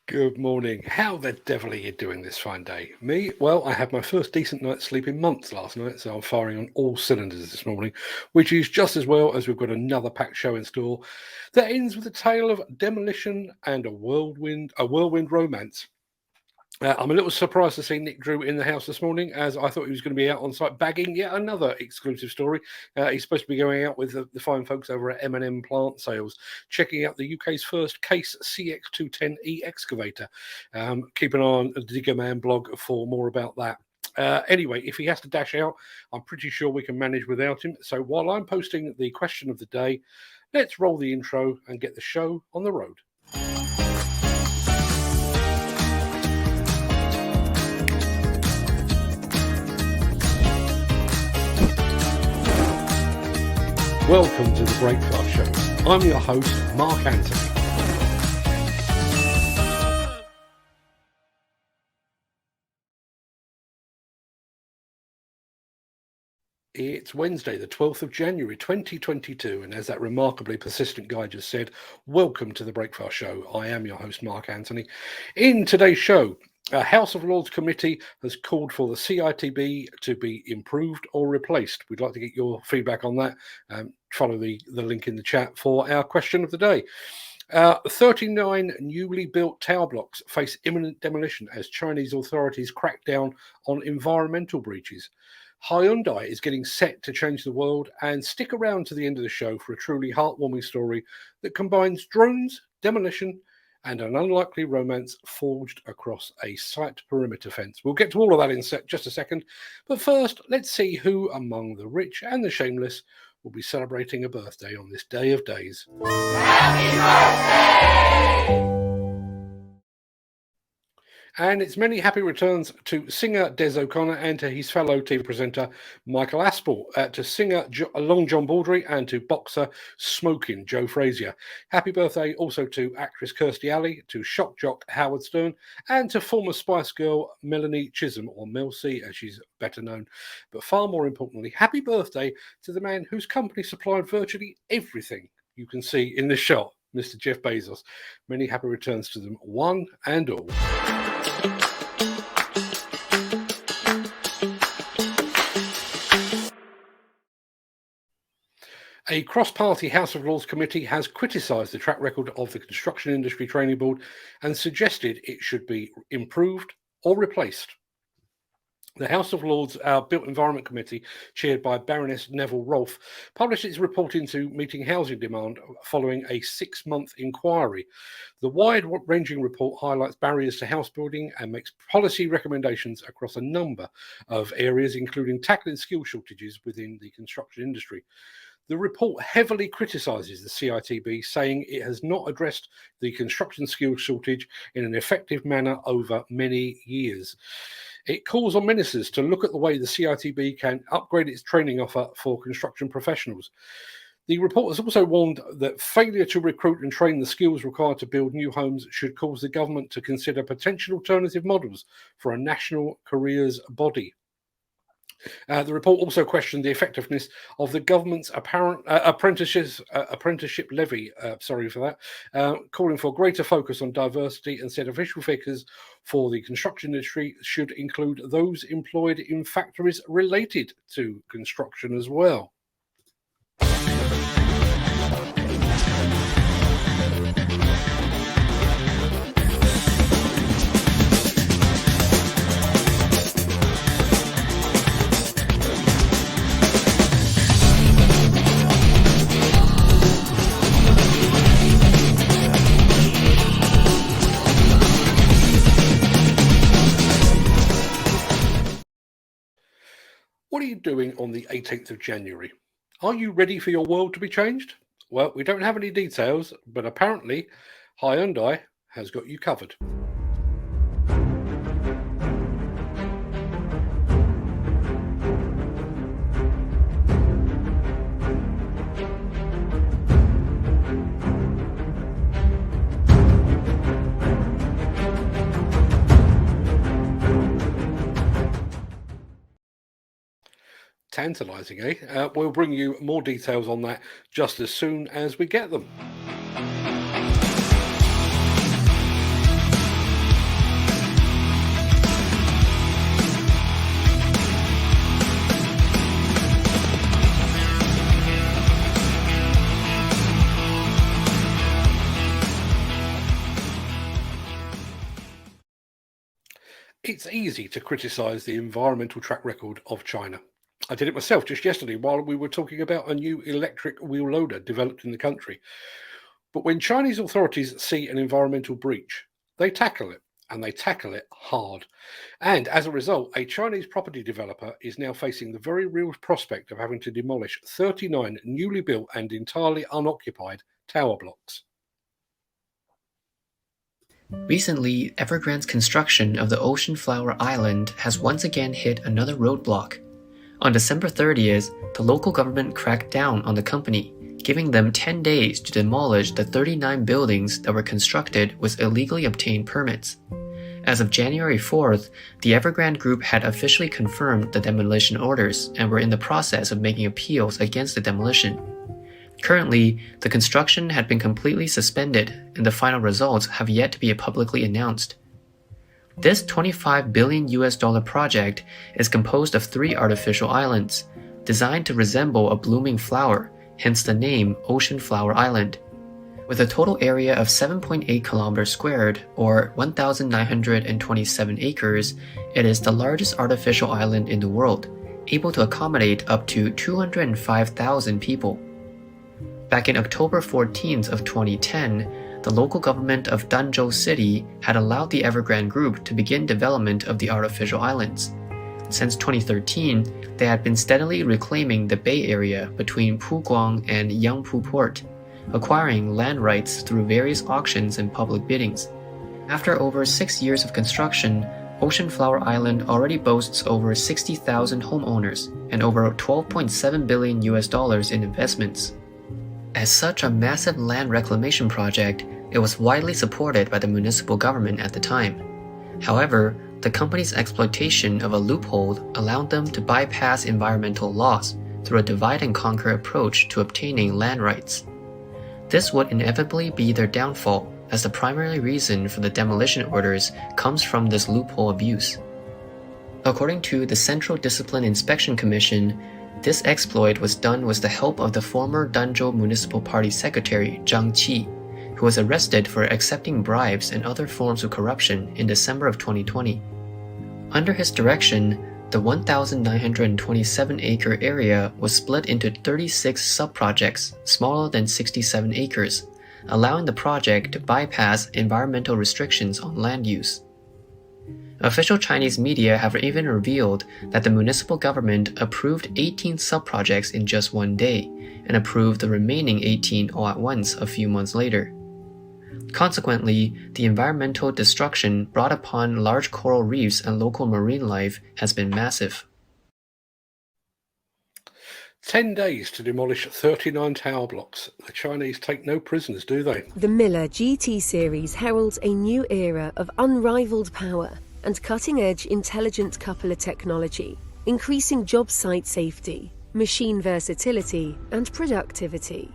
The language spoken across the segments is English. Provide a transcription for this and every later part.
Good morning. How the devil are you doing this fine day? Me? Well, I had my first decent night's sleep in months last night, so I'm firing on all cylinders this morning, which is just as well as we've got another packed show in store that ends with a tale of demolition and a whirlwind romance. I'm a little surprised to see Nick Drew in the house this morning, as I thought he was going to be out on site bagging yet another exclusive story. He's supposed to be going out with the fine folks over at M&M Plant Sales, checking out the UK's first Case CX210E excavator. Keep an eye on the Digger Man blog for more about that. Anyway, if he has to dash out, I'm pretty sure we can manage without him. So while I'm posting the question of the day, let's roll the intro and get the show on the road. Welcome to the Breakfast Show. I'm your host, Mark Anthony. It's Wednesday, the 12th of January, 2022, and as that remarkably persistent guy just said, welcome to the Breakfast Show. I am your host, Mark Anthony. In today's show, a House of Lords committee has called for the CITB to be improved or replaced. We'd like to get your feedback on that. Follow the link in the chat for our question of the day. 39 newly built tower blocks face imminent demolition as Chinese authorities crack down on environmental breaches. Hyundai is getting set to change the world, and stick around to the end of the show for a truly heartwarming story that combines drones, demolition, and an unlikely romance forged across a site perimeter fence. We'll get to all of that in just a second, but first, let's see who among the rich and the shameless will be celebrating a birthday on this day of days. Happy birthday! And it's many happy returns to singer Des O'Connor and to his fellow TV presenter Michael Aspel, to singer Long John Baldry and to boxer Smoking Joe Frazier. Happy birthday also to actress Kirstie Alley, to shock jock Howard Stern, and to former Spice Girl Melanie Chisholm, or Mel C as she's better known. But far more importantly, happy birthday to the man whose company supplied virtually everything you can see in this shot, Mr. Jeff Bezos. Many happy returns to them, one and all. A cross-party House of Lords committee has criticised the track record of the Construction Industry Training Board and suggested it should be improved or replaced. The House of Lords, our Built Environment Committee, chaired by Baroness Neville Rolfe, published its report into meeting housing demand following a 6-month inquiry. The wide-ranging report highlights barriers to house building and makes policy recommendations across a number of areas, including tackling skill shortages within the construction industry. The report heavily criticises the CITB, saying it has not addressed the construction skills shortage in an effective manner over many years. It calls on ministers to look at the way the CITB can upgrade its training offer for construction professionals. The report has also warned that failure to recruit and train the skills required to build new homes should cause the government to consider potential alternative models for a national careers body. The report also questioned the effectiveness of the government's apparent apprenticeship levy, calling for greater focus on diversity and said official figures for the construction industry should include those employed in factories related to construction as well. What are you doing on the 18th of January? Are you ready for your world to be changed? Well, we don't have any details, but apparently Hyundai has got you covered. Tantalising, eh? We'll bring you more details on that just as soon as we get them. It's easy to criticise the environmental track record of China. I did it myself just yesterday while we were talking about a new electric wheel loader developed in the country. But when Chinese authorities see an environmental breach, they tackle it, and they tackle it hard. And as a result, a Chinese property developer is now facing the very real prospect of having to demolish 39 newly built and entirely unoccupied tower blocks. Recently, Evergrande's construction of the Ocean Flower Island has once again hit another roadblock. On December 30th, the local government cracked down on the company, giving them 10 days to demolish the 39 buildings that were constructed with illegally obtained permits. As of January 4th, the Evergrande Group had officially confirmed the demolition orders and were in the process of making appeals against the demolition. Currently, the construction had been completely suspended, and the final results have yet to be publicly announced. This $25 billion project is composed of 3 artificial islands, designed to resemble a blooming flower, hence the name Ocean Flower Island. With a total area of 7.8 kilometers squared, or 1,927 acres, it is the largest artificial island in the world, able to accommodate up to 205,000 people. Back in October 14th of 2010, the local government of Danzhou City had allowed the Evergrande Group to begin development of the artificial islands. Since 2013, they had been steadily reclaiming the Bay Area between Puguang and Yangpu Port, acquiring land rights through various auctions and public biddings. After over 6 years of construction, Ocean Flower Island already boasts over 60,000 homeowners and over $12.7 billion in investments. As such a massive land reclamation project, it was widely supported by the municipal government at the time. However, the company's exploitation of a loophole allowed them to bypass environmental laws through a divide-and-conquer approach to obtaining land rights. This would inevitably be their downfall, as the primary reason for the demolition orders comes from this loophole abuse. According to the Central Discipline Inspection Commission, this exploit was done with the help of the former Danzhou Municipal Party Secretary Zhang Qi, who was arrested for accepting bribes and other forms of corruption in December of 2020. Under his direction, the 1,927-acre area was split into 36 sub-projects smaller than 67 acres, allowing the project to bypass environmental restrictions on land use. Official Chinese media have even revealed that the municipal government approved 18 sub-projects in just one day and approved the remaining 18 all at once a few months later. Consequently, the environmental destruction brought upon large coral reefs and local marine life has been massive. 10 days to demolish 39 tower blocks. The Chinese take no prisoners, do they? The Miller GT series heralds a new era of unrivaled power and cutting-edge intelligent coupler technology, increasing job site safety, machine versatility, and productivity.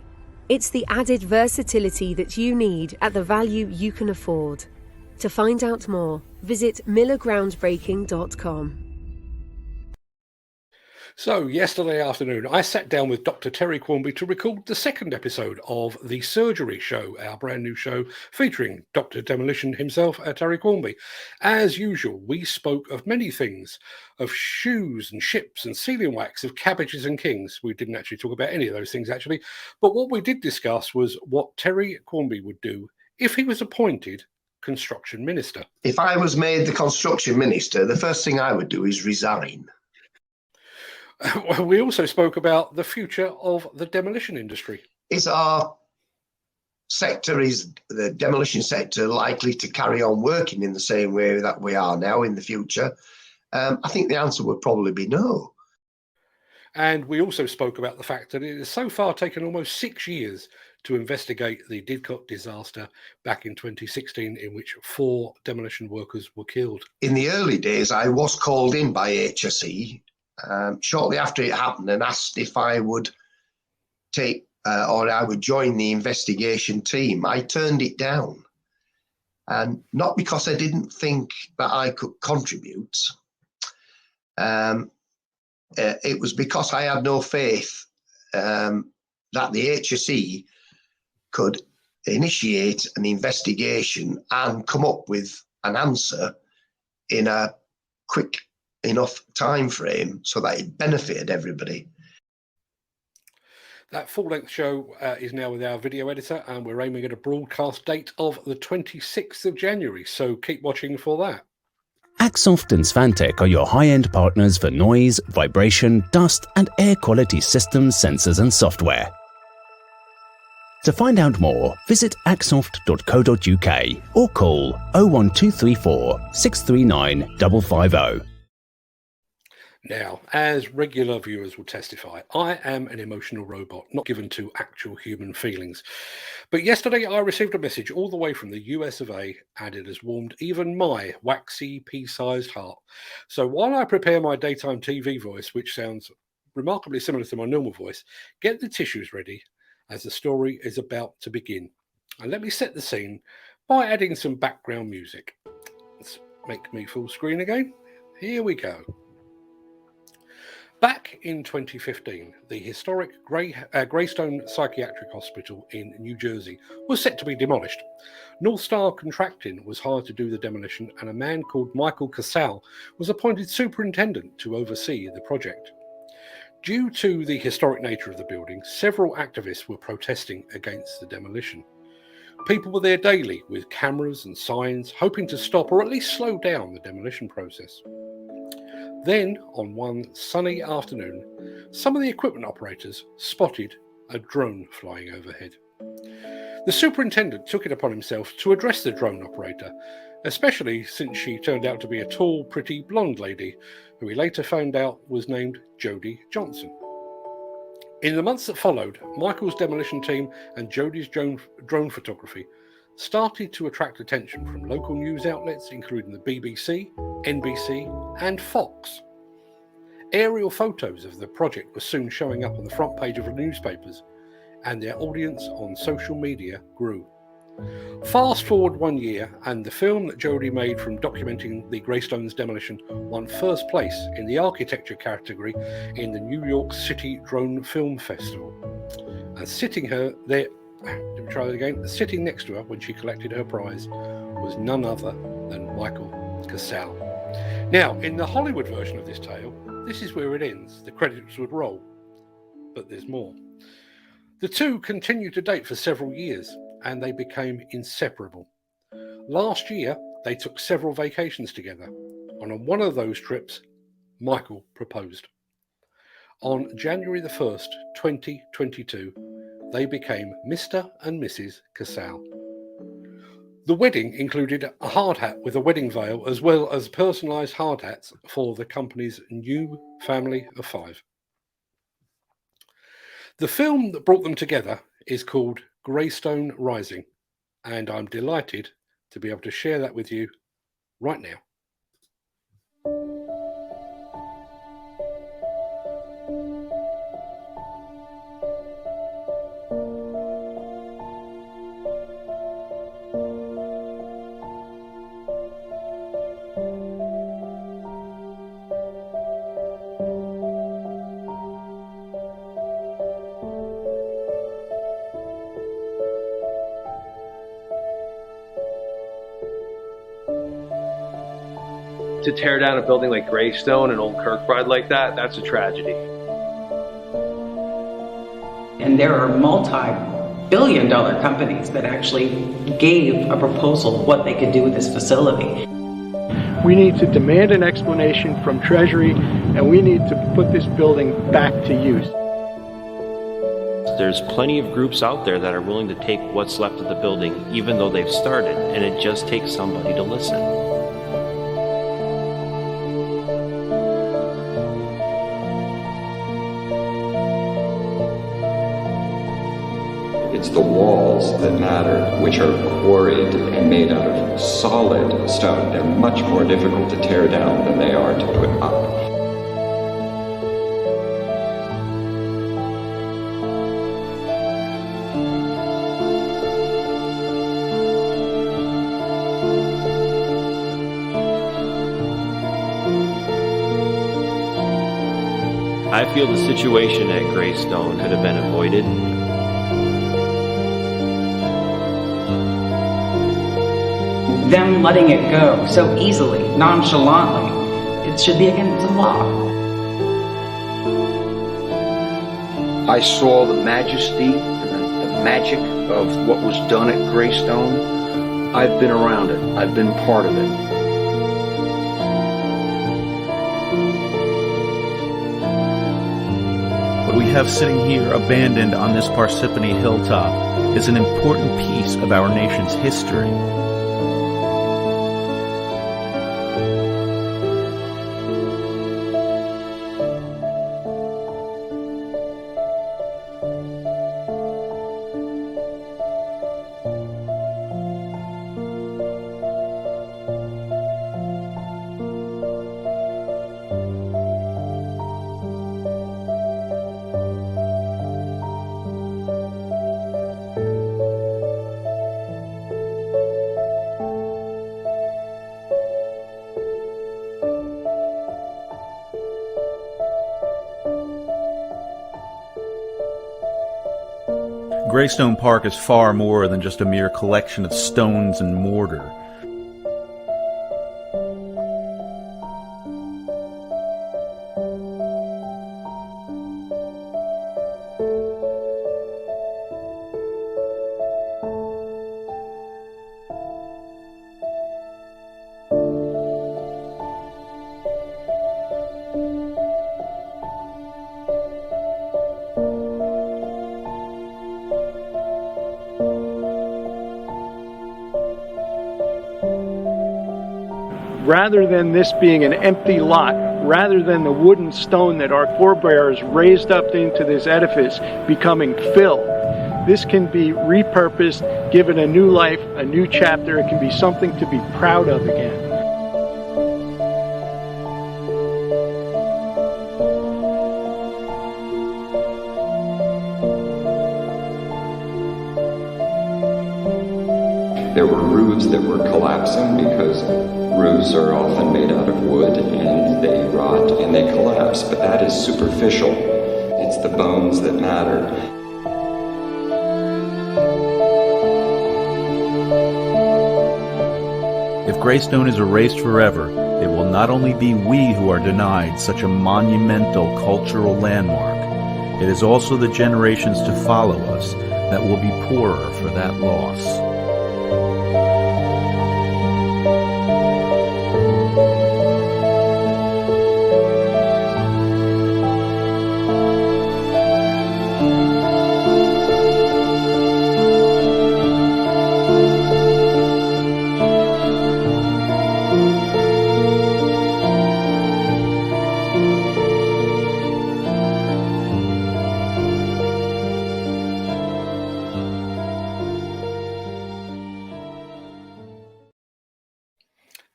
It's the added versatility that you need at the value you can afford. To find out more, visit millergroundbreaking.com. So, yesterday afternoon, I sat down with Dr. Terry Quarmby to record the second episode of The Surgery Show, our brand new show featuring Dr. Demolition himself, Terry Quarmby. As usual, we spoke of many things, of shoes and ships and sealing wax, of cabbages and kings. We didn't actually talk about any of those things, actually. But what we did discuss was what Terry Quarmby would do if he was appointed construction minister. If I was made the construction minister, the first thing I would do is resign. We also spoke about the future of the demolition industry. Is our sector, is the demolition sector, likely to carry on working in the same way that we are now in the future? I think the answer would probably be no. And we also spoke about the fact that it has so far taken almost 6 years to investigate the Didcot disaster back in 2016, in which 4 demolition workers were killed. In the early days, I was called in by HSE shortly after it happened and asked if I would take or I would join the investigation team. I turned it down, and not because I didn't think that I could contribute. It was because I had no faith that the HSE could initiate an investigation and come up with an answer in a quick enough time frame so that it benefited everybody. That full-length show is now with our video editor, and we're aiming at a broadcast date of the 26th of January, so keep watching for that. Axoft and Svantec are your high-end partners for noise, vibration, dust and air quality systems, sensors and software. To find out more, visit axoft.co.uk or call 01234 639 550. Now, as regular viewers will testify, I am an emotional robot, not given to actual human feelings. But yesterday I received a message all the way from the US of A, and it has warmed even my waxy, pea-sized heart. So while I prepare my daytime TV voice, which sounds remarkably similar to my normal voice, get the tissues ready, as the story is about to begin. And let me set the scene by adding some background music. Let's make me full screen again. Here we go. Back in 2015, the historic Greystone Psychiatric Hospital in New Jersey was set to be demolished. North Star Contracting was hired to do the demolition, and a man called Michael Casal was appointed superintendent to oversee the project. Due to the historic nature of the building, several activists were protesting against the demolition. People were there daily with cameras and signs, hoping to stop or at least slow down the demolition process. Then, on one sunny afternoon, some of the equipment operators spotted a drone flying overhead. The superintendent took it upon himself to address the drone operator, especially since she turned out to be a tall, pretty blonde lady, who he later found out was named Jody Johnson. In the months that followed, Michael's demolition team and Jody's drone photography started to attract attention from local news outlets, including the BBC, NBC, and Fox. Aerial photos of the project were soon showing up on the front page of the newspapers, and their audience on social media grew. Fast forward 1 year, and the film that Jody made from documenting the Greystone's demolition won first place in the architecture category in the New York City Drone Film Festival. And sitting next to her when she collected her prize was none other than Michael Casal. Now, in the Hollywood version of this tale, this is where it ends. The credits would roll. But there's more. The two continued to date for several years, and they became inseparable. Last year, they took several vacations together, and on one of those trips, Michael proposed. On January the 1st, 2022, they became Mr. and Mrs. Casal. The wedding included a hard hat with a wedding veil, as well as personalised hard hats for the company's new family of 5. The film that brought them together is called Greystone Rising, and I'm delighted to be able to share that with you right now. To tear down a building like Greystone and Old Kirkbride like that, that's a tragedy. And there are multi-billion-dollar companies that actually gave a proposal of what they could do with this facility. We need to demand an explanation from Treasury, and we need to put this building back to use. There's plenty of groups out there that are willing to take what's left of the building, even though they've started, and it just takes somebody to listen. It's the walls that matter, which are quarried and made out of solid stone. They're much more difficult to tear down than they are to put up. I feel the situation at Greystone could have been avoided. them letting it go so easily, nonchalantly, it should be against the law. I saw the majesty and the magic of what was done at Greystone. I've been around it. I've been part of it. What we have sitting here abandoned on this Parsippany hilltop is an important piece of our nation's history. Greystone Park is far more than just a mere collection of stones and mortar. Rather than this being an empty lot, rather than the wood and stone that our forebears raised up into this edifice becoming fill, this can be repurposed, given a new life, a new chapter. It can be something to be proud of again. There were roofs that were collapsing because roofs are often made out of wood and they rot and they collapse, but that is superficial. It's the bones that matter. If Greystone is erased forever, it will not only be we who are denied such a monumental cultural landmark, it is also the generations to follow us that will be poorer for that loss.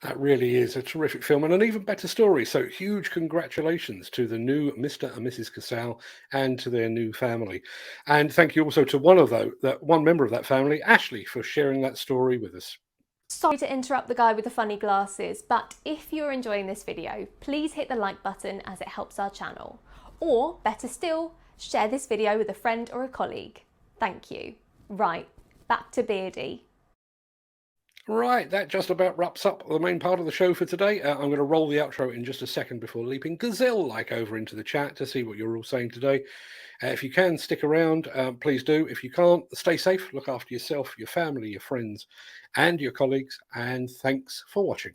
That really is a terrific film and an even better story. So huge congratulations to the new Mr. and Mrs. Casal and to their new family. And thank you also to one member of that family, Ashley, for sharing that story with us. Sorry to interrupt the guy with the funny glasses, but if you're enjoying this video, please hit the like button as it helps our channel. Or, better still, share this video with a friend or a colleague. Thank you. Right, back to Beardy. Right, that just about wraps up the main part of the show for today. I'm going to roll the outro in just a second before leaping gazelle-like over into the chat to see what you're all saying today. If you can, stick around, please do. If you can't, stay safe, look after yourself, your family, your friends, and your colleagues, and thanks for watching.